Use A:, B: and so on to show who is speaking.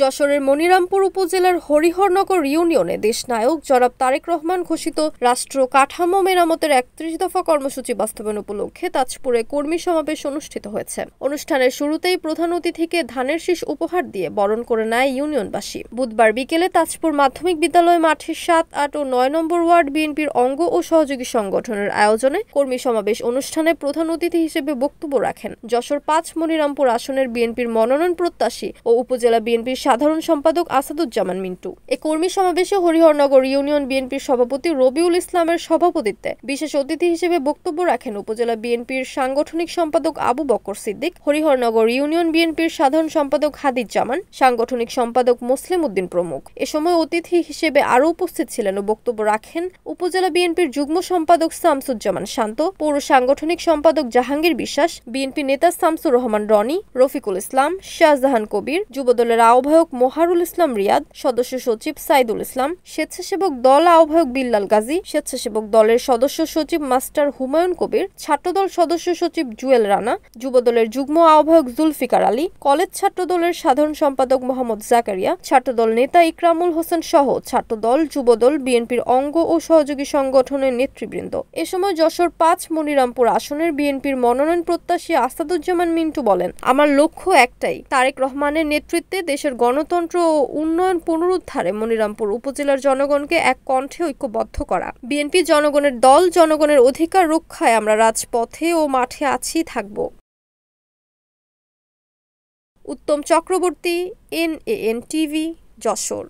A: যশোরের মনিরামপুর উপজেলার হরিহরনগর ইউনিয়নে দেশনায়ক জনাব তারেক রহমান ঘোষিত রাষ্ট্র কাঠামো মেরামতের ৩১ দফা কর্মসূচি বাস্তবায়ন উপলক্ষে তাজপুরে কর্মী সমাবেশ অনুষ্ঠিত হয়েছে। অনুষ্ঠানের শুরুতেই প্রধান অতিথিকে ধানের শীষ উপহার দিয়ে বরণ করে নেয় ইউনিয়নবাসী। বুধবার বিকেলে তাজপুর মাধ্যমিক বিদ্যালয় মাঠে ৭, ৮ ও ৯ নম্বর ওয়ার্ড বিএনপির অঙ্গ ও সহযোগী সংগঠনের আয়োজনে কর্মী সমাবেশ অনুষ্ঠানে প্রধান অতিথি হিসেবে বক্তব্য রাখেন যশোর ৫ মনিরামপুর আসনের বিএনপির মনোনয়ন প্রত্যাশী ও উপজেলা বিএনপির সাধারণ সম্পাদক আসাদুজ্জামান মিন্টু। এ কর্মী সমাবেশে হরিহরনগর ইউনিয়ন বিএনপির সভাপতি রবিউল ইসলামের সভাপতিত্বে বিশেষ অতিথি হিসেবে বক্তব্য রাখেন উপজেলা বিএনপির সাংগঠনিক সম্পাদক আবু বকর সিদ্দিক, হরিহরনগর ইউনিয়ন বিএনপির সাধারণ সম্পাদক হাদিজ জামান, সাংগঠনিক সম্পাদক মুসলিম উদ্দিন প্রমুখ। এ সময় অতিথি হিসেবে আরও উপস্থিত ছিলেন ও বক্তব্য রাখেন উপজেলা বিএনপির যুগ্ম সম্পাদক শামসুজ্জামান শান্ত, পৌর সাংগঠনিক সম্পাদক জাহাঙ্গীর বিশ্বাস, বিএনপি নেতা শামসুর রহমান রনি, রফিকুল ইসলাম, শাহজাহান কবির, যুবদলের আহ্বায়ক মোহারুল ইসলাম রিয়াদ, সদস্য সচিব সাইদুল ইসলাম, স্বেচ্ছাসেবক দল আহ্বায়ক বিল্লাল গাজী, স্বেচ্ছাসেবক দলের সদস্য সচিব মাস্টার হুমায়ুন কবির, ছাত্রদল সদস্য সচিব জুয়েল রানা, যুবদলের যুগ্ম আহ্বায়ক জুলফিকার আলী, কলেজ ছাত্রদলের সাধারণ সম্পাদক মোহাম্মদ জাকারিয়া, ছাত্রদল নেতা ইকরামুল হোসেন সহ ছাত্রদল, যুবদল, বিএনপির অঙ্গ ও সহযোগী সংগঠনের নেতৃবৃন্দ। এ সময় যশোর ৫ মনিরামপুর আসনের বিএনপির মনোনয়ন প্রত্যাশী আসাদুজ্জামান মিন্টু বলেন, আমার লক্ষ্য একটাই, তারেক রহমানের নেতৃত্বে দেশের গণতন্ত্র ও উন্নয়ন পুনরুদ্ধারে মনিরামপুর উপজেলার জনগণকে এক কণ্ঠে ঐক্যবদ্ধ করা। বিএনপি জনগণের দল, জনগণের অধিকার রক্ষায় আমরা রাজপথে ও মাঠে আছি, থাকব। উত্তম চক্রবর্তী, NAN টিভি, যশোর।